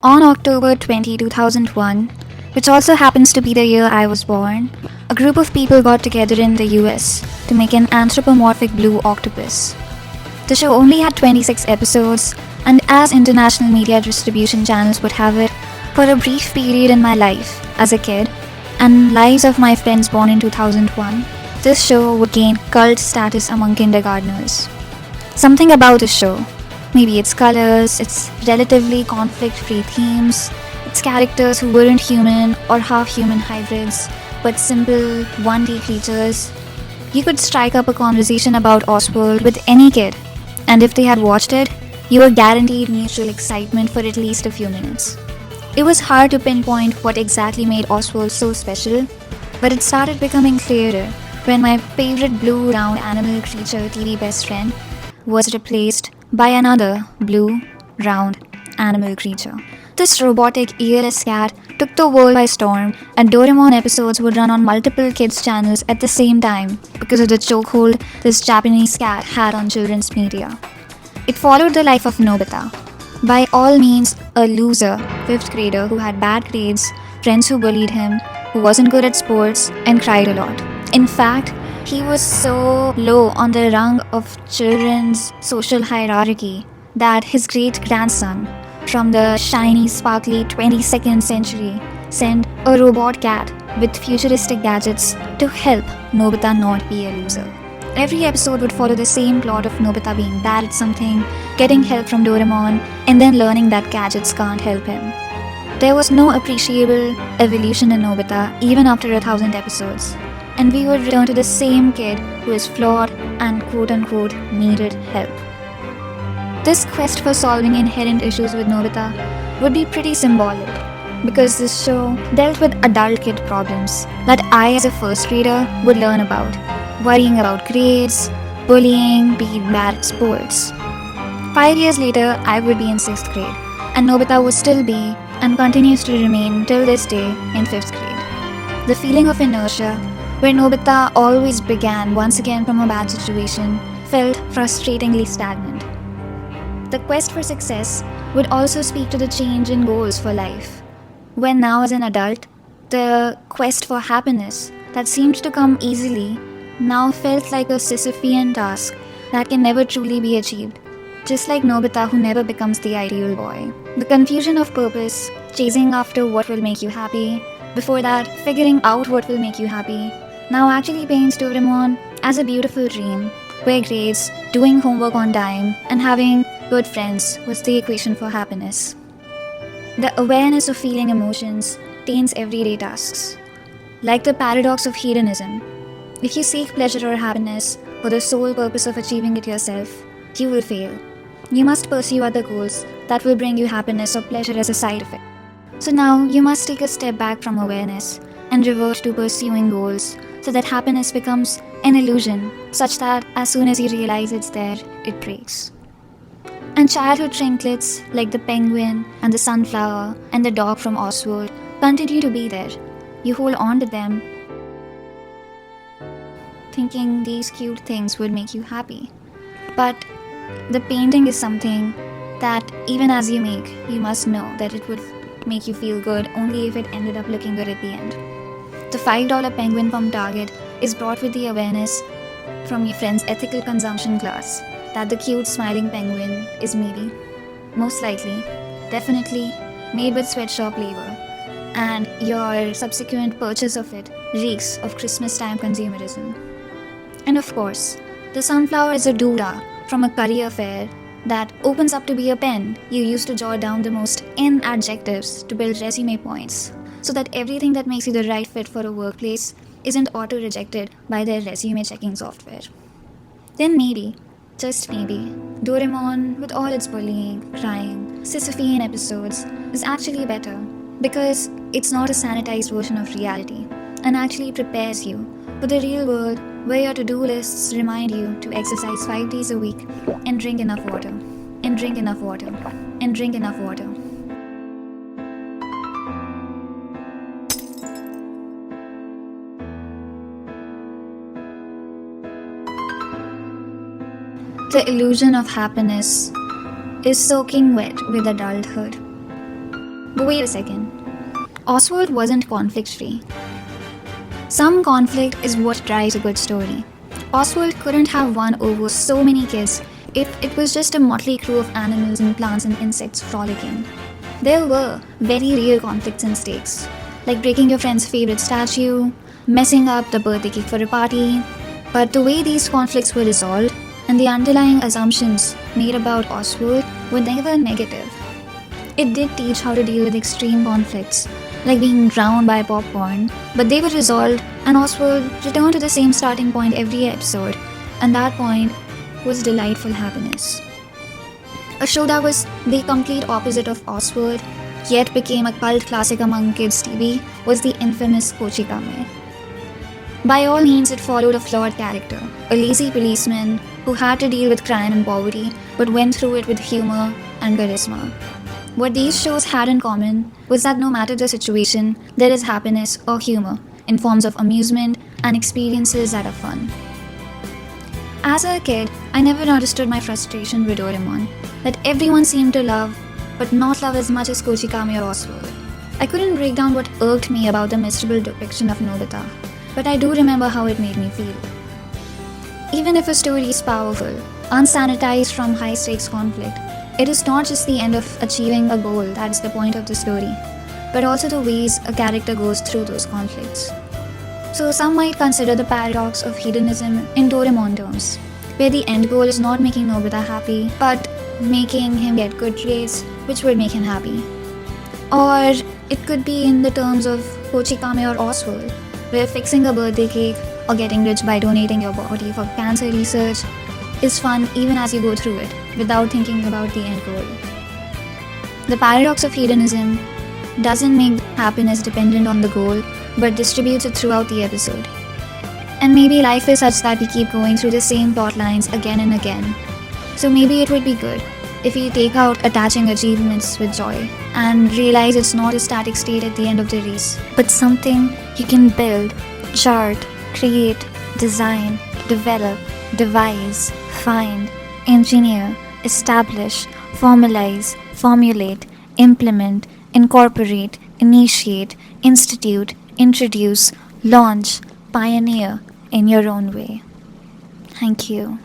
On October 20, 2001, which also happens to be the year I was born, a group of people got together in the US to make an anthropomorphic blue octopus. The show only had 26 episodes, and as international media distribution channels would have it, for a brief period in my life as a kid, and lives of my friends born in 2001, this show would gain cult status among kindergartners. Something about the show, maybe its colors, its relatively conflict-free themes, its characters who weren't human or half-human hybrids, but simple 1D creatures. You could strike up a conversation about Oswald with any kid, and if they had watched it, you were guaranteed mutual excitement for at least a few minutes. It was hard to pinpoint what exactly made Oswald so special, but it started becoming clearer when my favorite blue round animal creature TV best friend was replaced by another blue, round animal creature. This robotic, earless cat took the world by storm, and Doraemon episodes would run on multiple kids' channels at the same time because of the chokehold this Japanese cat had on children's media. It followed the life of Nobita. By all means, a loser, 5th grader who had bad grades, friends who bullied him, who wasn't good at sports, and cried a lot. In fact, he was so low on the rung of children's social hierarchy that his great-grandson from the shiny, sparkly 22nd century sent a robot cat with futuristic gadgets to help Nobita not be a loser. Every episode would follow the same plot of Nobita being bad at something, getting help from Doraemon, and then learning that gadgets can't help him. There was no appreciable evolution in Nobita even after 1,000 episodes, and we would return to the same kid who is flawed and quote-unquote needed help. This quest for solving inherent issues with Nobita would be pretty symbolic, because this show dealt with adult kid problems that I as a first grader would learn about, worrying about grades, bullying, being bad at sports. 5 years later, I would be in 6th grade, and Nobita would still be and continues to remain till this day in 5th grade. The feeling of inertia, where Nobita always began once again from a bad situation, felt frustratingly stagnant. The quest for success would also speak to the change in goals for life, when now as an adult, the quest for happiness that seemed to come easily now felt like a Sisyphean task that can never truly be achieved, just like Nobita who never becomes the ideal boy. The confusion of purpose, chasing after what will make you happy, before that figuring out what will make you happy, now actually paints Doraemon as a beautiful dream, where grades, doing homework on time, and having good friends was the equation for happiness. The awareness of feeling emotions taints everyday tasks. Like the paradox of hedonism, if you seek pleasure or happiness for the sole purpose of achieving it yourself, you will fail. You must pursue other goals that will bring you happiness or pleasure as a side effect. So now you must take a step back from awareness and revert to pursuing goals so that happiness becomes an illusion such that as soon as you realize it's there, it breaks. And childhood trinkets like the penguin and the sunflower and the dog from Oswald continue to be there. You hold on to them thinking these cute things would make you happy. But the painting is something that even as you make, you must know that it would make you feel good only if it ended up looking good at the end. The $5 penguin from Target is brought with the awareness from your friend's ethical consumption class that the cute smiling penguin is maybe, most likely, definitely made with sweatshop labor, and your subsequent purchase of it reeks of Christmas time consumerism. And of course, the sunflower is a doodah from a career fair that opens up to be a pen you use to jot down the most in adjectives to build resume points, so that everything that makes you the right fit for a workplace isn't auto-rejected by their resume checking software. Then maybe, just maybe, Doraemon, with all its bullying, crime, Sisyphean episodes, is actually better because it's not a sanitized version of reality and actually prepares you for the real world where your to-do lists remind you to exercise 5 days a week and drink enough water, and drink enough water, and drink enough water. The illusion of happiness is soaking wet with adulthood. But wait a second. Oswald wasn't conflict free. Some conflict is what drives a good story. Oswald couldn't have won over so many kids if it was just a motley crew of animals and plants and insects frolicking. There were very real conflicts and stakes, like breaking your friend's favorite statue, messing up the birthday cake for a party. But the way these conflicts were resolved and the underlying assumptions made about Oswald were never negative. It did teach how to deal with extreme conflicts, like being drowned by popcorn, but they were resolved and Oswald returned to the same starting point every episode, and that point was delightful happiness. A show that was the complete opposite of Oswald, yet became a cult classic among kids' TV, was the infamous Kochikame. By all means, it followed a flawed character, a lazy policeman who had to deal with crime and poverty, but went through it with humor and charisma. What these shows had in common was that no matter the situation, there is happiness or humor in forms of amusement and experiences that are fun. As a kid, I never understood my frustration with Doraemon, that everyone seemed to love, but not love as much as Kochikame or Oswald. I couldn't break down what irked me about the miserable depiction of Nobita, but I do remember how it made me feel. Even if a story is powerful, unsanitized from high-stakes conflict, it is not just the end of achieving a goal that is the point of the story, but also the ways a character goes through those conflicts. So some might consider the paradox of hedonism in Doraemon terms, where the end goal is not making Nobita happy, but making him get good grades, which would make him happy. Or it could be in the terms of Kochikame or Oswald, where fixing a birthday cake or getting rich by donating your body for cancer research is fun even as you go through it, without thinking about the end goal. The paradox of hedonism doesn't make happiness dependent on the goal, but distributes it throughout the episode. And maybe life is such that we keep going through the same plot lines again and again. So maybe it would be good if we take out attaching achievements with joy and realize it's not a static state at the end of the race, but something you can build, chart, create, design, develop, devise, find, engineer, establish, formalize, formulate, implement, incorporate, initiate, institute, introduce, launch, pioneer in your own way. Thank you.